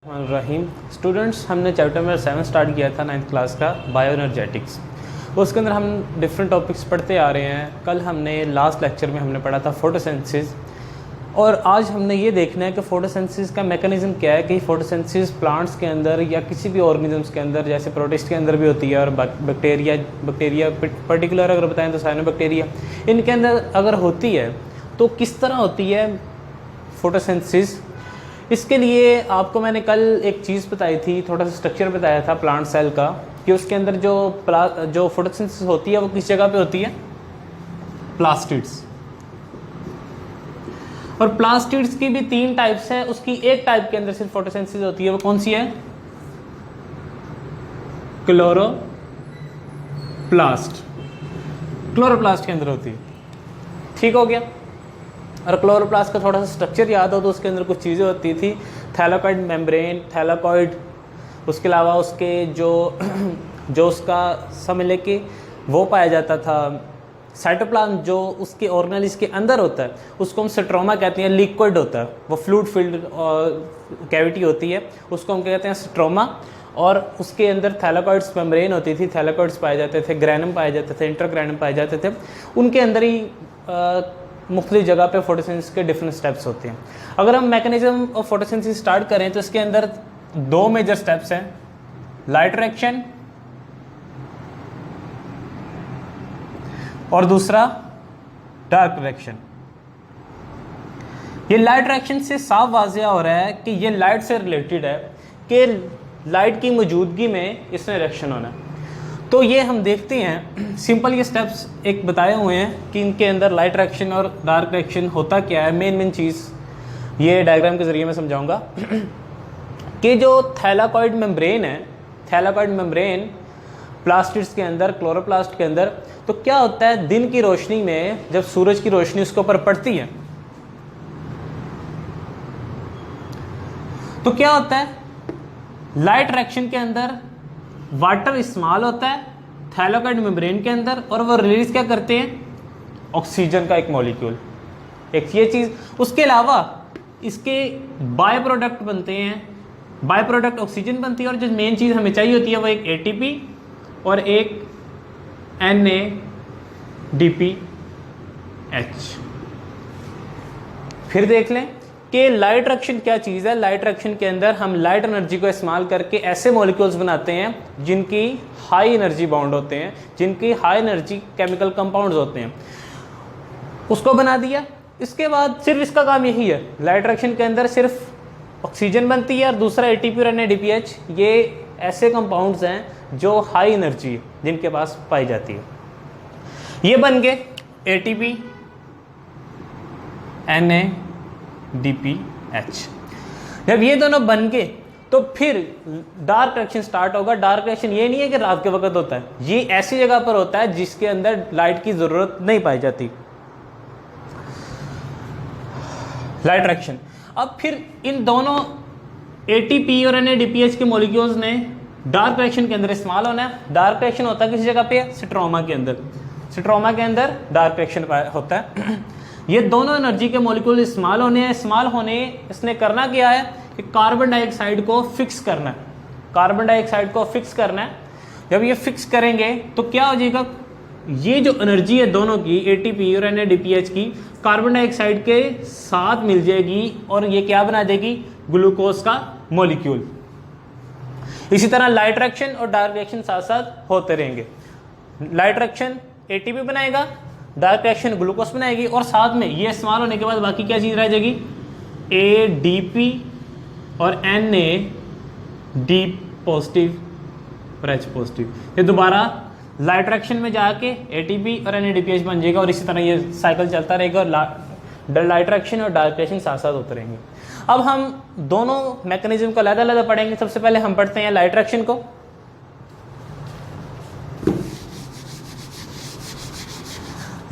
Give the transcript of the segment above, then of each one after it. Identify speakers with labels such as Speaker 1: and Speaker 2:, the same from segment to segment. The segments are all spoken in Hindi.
Speaker 1: रहीम स्टूडेंट्स, हमने चैप्टर नंबर 7 स्टार्ट किया था 9th क्लास का बायो एनर्जेटिक्स। उसके अंदर हम डिफरेंट टॉपिक्स पढ़ते आ रहे हैं। कल हमने लास्ट लेक्चर में हमने पढ़ा था फोटोसिंथेसिस, और आज हमने ये देखना है कि फोटोसिंथेसिस का मैकेनिज्म क्या है। कि फोटोसिंथेसिस प्लांट्स के अंदर या किसी भी ऑर्गेनिजम्स के अंदर, जैसे प्रोटिस्ट के अंदर भी होती है, और बैक्टीरिया पर्टिकुलर अगर बताएं तो साइनोबैक्टीरिया, इनके अंदर अगर होती है तो किस तरह होती है फोटोसिंथेसिस। इसके लिए आपको मैंने कल एक चीज़ बताई थी, थोड़ा सा स्ट्रक्चर बताया था प्लांट सेल का, कि उसके अंदर जो फोटोसिंथेसिस होती है वो किस जगह पे होती है, प्लास्टिड्स। और प्लास्टिड्स की भी 3 टाइप्स हैं। उसकी एक टाइप के अंदर सिर्फ फोटोसिंथेसिस होती है, वो कौन सी है, क्लोरोप्लास्ट। क्लोरोप्लास्ट के अंदर होती है। ठीक हो गया। और क्लोरोप्लास्ट का थोड़ा सा स्ट्रक्चर याद हो तो उसके अंदर कुछ चीज़ें होती थी, थैलाकॉइड मेम्ब्रेन, थैलाकॉइड, उसके अलावा उसके जो उसका समझ कि वो पाया जाता था साइटोप्लाज्म, जो उसके ऑर्गेनेल्स के अंदर होता है उसको हम स्ट्रोमा कहते हैं। लिक्विड होता है वो, फ्लूइड फिल्ड कैविटी होती है, उसको हम क्या कहते हैं, स्ट्रोमा। और उसके अंदर थैलाकॉइड्स मेम्ब्रेन होती थी, थैलाकॉइड्स पाए जाते थे, ग्रैनम पाए जाते थे, इंटरग्रैनम पाए जाते थे। उनके अंदर ही मुख्तलिफ जगह पे फोटोसिंथेसिस के डिफरेंट स्टेप्स होते हैं। अगर हम मैकेनिज्म ऑफ फोटोसिंथेसिस स्टार्ट करें तो इसके अंदर 2 मेजर स्टेप्स हैं, लाइट रिएक्शन और दूसरा डार्क रिएक्शन। ये लाइट रिएक्शन से साफ वाज़ेह हो रहा है कि ये लाइट से रिलेटेड है, कि लाइट की मौजूदगी में इसने रिएक्शन होना है। तो ये हम देखते हैं, सिंपल ये स्टेप्स एक बताए हुए हैं कि इनके अंदर लाइट रिएक्शन और डार्क रिएक्शन होता क्या है। मेन चीज़ ये डायग्राम के ज़रिए मैं समझाऊंगा कि जो थैलाकॉइड मेम्ब्रेन है, थैलाकॉइड मेम्ब्रेन प्लास्टिड्स के अंदर, क्लोरोप्लास्ट के अंदर, तो क्या होता है, दिन की रोशनी में जब सूरज की रोशनी उसके ऊपर पड़ती है तो क्या होता है, लाइट रिएक्शन के अंदर वाटर इस्तेमाल होता है थैलाकॉइड मेम्ब्रेन के अंदर, और वो रिलीज क्या करते हैं, ऑक्सीजन का एक मॉलिक्यूल, एक ये चीज़। उसके अलावा इसके बाय प्रोडक्ट बनते हैं, बाय प्रोडक्ट ऑक्सीजन बनती है, और जो मेन चीज़ हमें चाहिए होती है वो एक ATP और एक NADPH। फिर देख लें कि लाइट रिएक्शन क्या चीज़ है। लाइट रिएक्शन के अंदर हम लाइट एनर्जी को इस्तेमाल करके ऐसे मॉलिक्यूल्स बनाते हैं जिनकी हाई एनर्जी बाउंड होते हैं, जिनकी हाई एनर्जी केमिकल कंपाउंड्स होते हैं, उसको बना दिया। इसके बाद सिर्फ इसका काम यही है, लाइट रिएक्शन के अंदर सिर्फ ऑक्सीजन बनती है और दूसरा ATP और NADPH। ये ऐसे कंपाउंड्स हैं जो हाई एनर्जी जिनके पास पाई जाती है। ये बन गए ATP NADPH। जब ये दोनों बन गए तो फिर डार्क रिएक्शन स्टार्ट होगा। डार्क रिएक्शन ये नहीं है कि रात के वक्त होता है, ये ऐसी जगह पर होता है जिसके अंदर लाइट की जरूरत नहीं पाई जाती, लाइट रिएक्शन। अब फिर इन दोनों ATP और NADPH के मॉलिक्यूल्स ने डार्क रिएक्शन के अंदर इस्तेमाल होना है। डार्क रिएक्शन होता है किस जगह पे, स्ट्रोमा के अंदर। स्ट्रोमा के अंदर डार्क रिएक्शन होता है। ये दोनों एनर्जी के मॉलिक्यूल इस्तेमाल होने हैं। इस्तेमाल होने इसने करना क्या है कि कार्बन डाइऑक्साइड को फिक्स करना है, कार्बन डाइऑक्साइड को फिक्स करना है। जब ये फिक्स करेंगे तो क्या हो जाएगा, ये जो एनर्जी है दोनों की, ATP और NADPH की, कार्बन डाइऑक्साइड के साथ मिल जाएगी और ये क्या बना देगी, ग्लूकोज का मॉलिक्यूल। इसी तरह लाइट रिएक्शन और डार्क रिएक्शन साथ साथ होते रहेंगे। लाइट रिएक्शन ATP बनाएगा, डार्क रिएक्शन ग्लूकोज बनाएगी, और साथ में ये इस्तेमाल होने के बाद बाकी क्या चीज़ रह जाएगी, ADP और NAD पॉजिटिव और H पॉजिटिव। ये दोबारा लाइट रिएक्शन में जाके ATP और NADPH बन जाएगा, और इसी तरह ये साइकिल चलता रहेगा, और लाइट रिएक्शन और डार्क रिएक्शन साथ साथ होते रहेंगे। अब हम दोनों मैकेनिज्म को अलग अलग पढ़ेंगे। सबसे पहले हम पढ़ते हैं लाइट रिएक्शन को।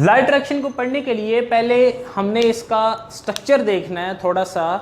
Speaker 1: लाइट रिएक्शन को पढ़ने के लिए पहले हमने इसका स्ट्रक्चर देखना है थोड़ा सा,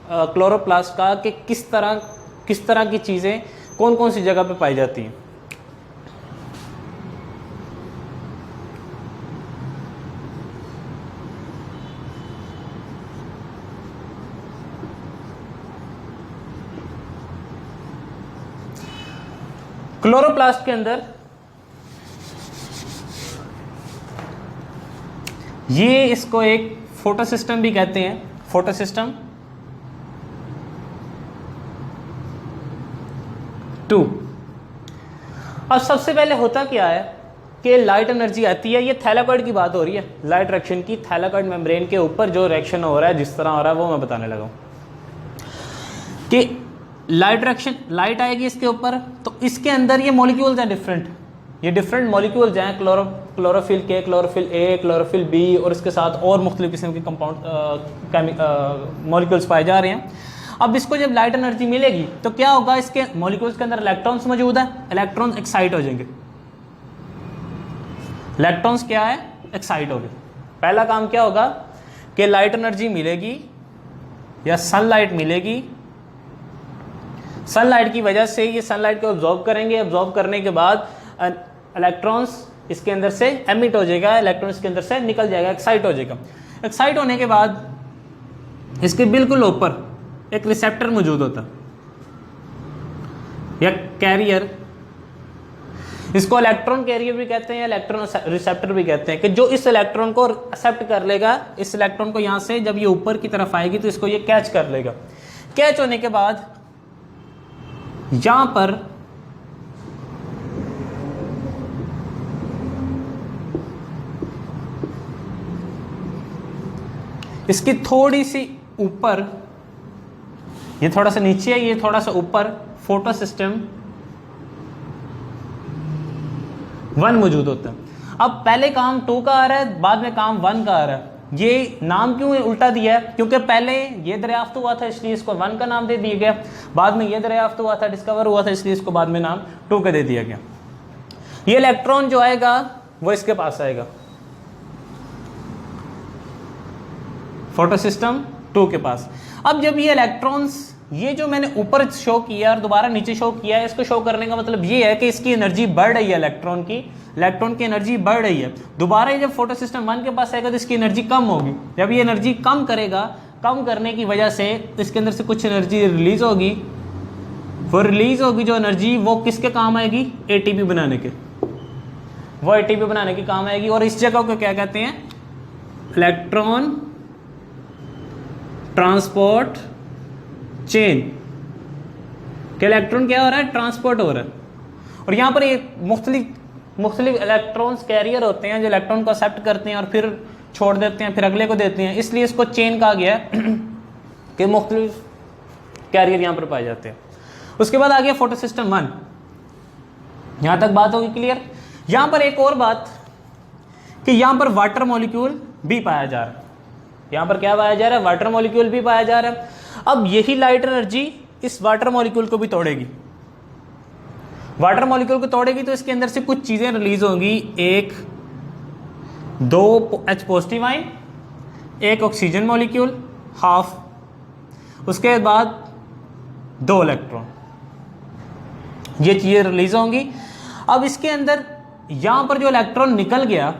Speaker 1: क्लोरोप्लास्ट का, कि किस तरह की चीज़ें कौन कौन सी जगह पे पाई जाती हैं। क्लोरोप्लास्ट के अंदर ये इसको एक फोटो सिस्टम भी कहते हैं, फोटो सिस्टम 2। अब सबसे पहले होता क्या है कि लाइट एनर्जी आती है, ये थैलाकॉइड की बात हो रही है, लाइट रिएक्शन की। थैलाकॉइड मेम्ब्रेन के ऊपर जो रिएक्शन हो रहा है, जिस तरह हो रहा है वो मैं बताने लगा हूं कि लाइट रिएक्शन, लाइट आएगी इसके ऊपर, तो इसके अंदर ये मॉलिक्यूल्स हैं डिफरेंट, ये डिफरेंट मॉलिक्यूल्स हैं, क्लोरोफिल के, क्लोरोफिल ए, क्लोरोफिल बी, और इसके साथ और मुख्तलिफ किस्म के कंपाउंड मॉलिक्यूल्स पाए जा रहे हैं। अब इसको जब लाइट एनर्जी मिलेगी तो क्या होगा, इसके मॉलिक्यूल्स के अंदर इलेक्ट्रॉन्स मौजूद है, इलेक्ट्रॉन्स एक्साइट हो जाएंगे। इलेक्ट्रॉन्स क्या है, एक्साइट हो गए। पहला काम क्या होगा कि लाइट एनर्जी मिलेगी या सनलाइट मिलेगी, सनलाइट की वजह से ये सनलाइट को ऑब्जॉर्व करेंगे, ऑब्जॉर्व करने के बाद इलेक्ट्रॉन्स इसके अंदर से एमिट हो जाएगा, इलेक्ट्रॉन इसके अंदर से निकल जाएगा, एक्साइट हो जाएगा। एक्साइट होने के बाद इसके बिल्कुल ऊपर एक रिसेप्टर मौजूद होता या कैरियर, इसको इलेक्ट्रॉन कैरियर भी कहते हैं या इलेक्ट्रॉन रिसेप्टर भी कहते हैं, कि जो इस इलेक्ट्रॉन को एक्सेप्ट कर लेगा, इस इलेक्ट्रॉन को यहां से जब ये ऊपर की तरफ आएगी तो इसको ये कैच कर लेगा। कैच होने के बाद यहां पर इसकी थोड़ी सी ऊपर, ये थोड़ा सा नीचे है, ये थोड़ा सा ऊपर फोटो सिस्टम 1 मौजूद होता है। अब पहले काम 2 का आ रहा है, बाद में काम 1 का आ रहा है। ये नाम क्यों उल्टा दिया है, क्योंकि पहले ये दरियाफ्त हुआ था इसलिए इसको 1 का नाम दे दिया गया, बाद में ये दरियाफ्त हुआ था, डिस्कवर हुआ था, इसलिए इसको बाद में नाम 2 का दे दिया गया। ये इलेक्ट्रॉन जो आएगा वो इसके पास आएगा, फोटो सिस्टम 2 के पास। अब जब ये इलेक्ट्रॉन्स, ये जो मैंने ऊपर शो किया और दोबारा नीचे शो किया है, इसको शो करने का मतलब ये है कि इसकी एनर्जी बढ़ रही है, इलेक्ट्रॉन की एनर्जी बढ़ रही है। दोबारा ये जब फोटो सिस्टम 1 के पास आएगा तो इसकी एनर्जी कम होगी। जब ये एनर्जी कम करेगा, कम करने की वजह से इसके अंदर से कुछ एनर्जी रिलीज होगी, वो रिलीज होगी जो एनर्जी, वो किसके काम आएगी, एटीपी बनाने के, वो एटीपी बनाने के काम आएगी। और इस जगह को क्या कहते हैं, इलेक्ट्रॉन ट्रांसपोर्ट चेन, कि इलेक्ट्रॉन क्या हो रहा है, ट्रांसपोर्ट हो रहा है। और यहाँ पर एक मुख्तलिफ इलेक्ट्रॉन्स कैरियर होते हैं जो इलेक्ट्रॉन को एक्सेप्ट करते हैं और फिर छोड़ देते हैं, फिर अगले को देते हैं, इसलिए इसको चेन कहा गया है कि मुख्तलिफ कैरियर यहाँ पर पाए जाते हैं। उसके बाद आ गया फोटो सिस्टम 1, यहाँ तक बात होगी क्लियर। यहाँ पर एक और बात कि यहाँ पर वाटर मॉलिक्यूल भी पाया जा रहा है, यहाँ पर क्या पाया जा रहा है, वाटर मॉलिक्यूल भी पाया जा रहा है। अब यही लाइट एनर्जी इस वाटर मॉलिक्यूल को भी तोड़ेगी, वाटर मॉलिक्यूल को तोड़ेगी तो इसके अंदर से कुछ चीजें रिलीज होंगी, 1 2 H पॉजिटिव आयन, एक ऑक्सीजन मॉलिक्यूल हाफ, उसके बाद 2 इलेक्ट्रॉन, ये चीजें रिलीज होंगी। अब इसके अंदर यहां पर जो इलेक्ट्रॉन निकल गया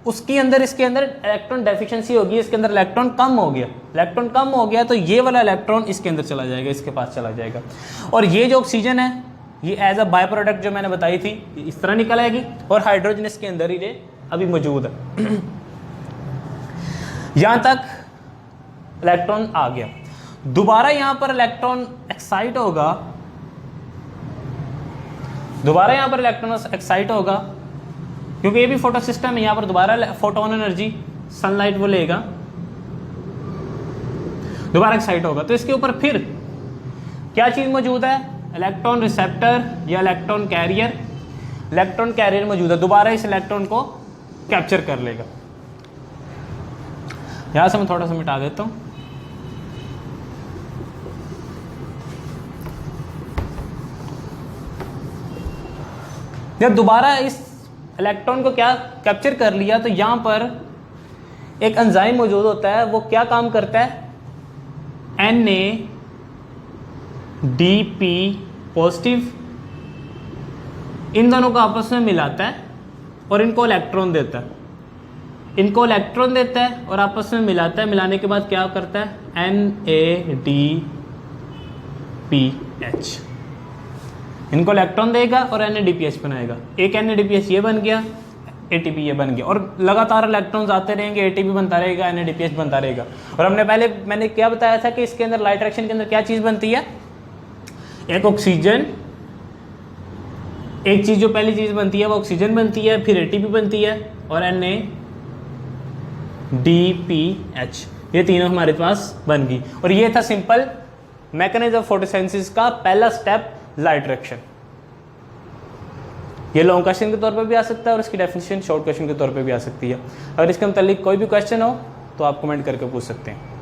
Speaker 1: उसके अंदर, इसके अंदर इलेक्ट्रॉन डेफिशिएंसी होगी, इसके अंदर इलेक्ट्रॉन कम हो गया, इलेक्ट्रॉन कम हो गया तो ये वाला इलेक्ट्रॉन इसके अंदर चला जाएगा, इसके पास चला जाएगा। और ये जो ऑक्सीजन है ये एज अ बाय प्रोडक्ट जो मैंने बताई थी इस तरह निकल आएगी, और हाइड्रोजन इसके अंदर ही ये अभी मौजूद है। यहां तक इलेक्ट्रॉन आ गया। दोबारा यहां पर इलेक्ट्रॉन एक्साइट होगा, दोबारा यहां पर इलेक्ट्रॉन एक्साइट होगा क्योंकि ये भी फोटो सिस्टम है। यहां पर दोबारा फोटोन एनर्जी सनलाइट वो लेगा, दोबारा एक्साइट होगा तो इसके ऊपर फिर क्या चीज मौजूद है, इलेक्ट्रॉन रिसेप्टर या इलेक्ट्रॉन कैरियर, इलेक्ट्रॉन कैरियर मौजूद है, दोबारा इस इलेक्ट्रॉन को कैप्चर कर लेगा। यहां से मैं थोड़ा सा मिटा देता हूं। जब दोबारा इस इलेक्ट्रॉन को क्या कैप्चर कर लिया तो यहां पर एक एंजाइम मौजूद होता है, वो क्या काम करता है, NADP पॉजिटिव, इन दोनों को आपस में मिलाता है और इनको इलेक्ट्रॉन देता है, इनको इलेक्ट्रॉन देता है और आपस में मिलाता है। मिलाने के बाद क्या करता है, NADPH, इनको इलेक्ट्रॉन देगा और NADPH बनाएगा। एक NADPH ये बन गया, ATP ये बन गया, और लगातार इलेक्ट्रॉन्स आते रहेंगे, ATP बनता रहेगा, NADPH बनता रहेगा। और मैंने क्या बताया था कि इसके अंदर लाइट रिएक्शन के अंदर क्या चीज़ बनती है, एक ऑक्सीजन, एक चीज़ जो पहली चीज़ बनती है वो ऑक्सीजन बनती है, फिर ATP बनती है और NADPH, ये तीनों हमारे पास बन गई। और ये था सिंपल मैकेनिज्म ऑफ फोटोसिंथेसिस का पहला स्टेप, लाइट रिएक्शन। ये लॉन्ग क्वेश्चन के तौर पे भी आ सकता है और इसकी डेफिनेशन शॉर्ट क्वेश्चन के तौर पे भी आ सकती है। अगर इसके मतलब कोई भी क्वेश्चन हो तो आप कमेंट करके पूछ सकते हैं।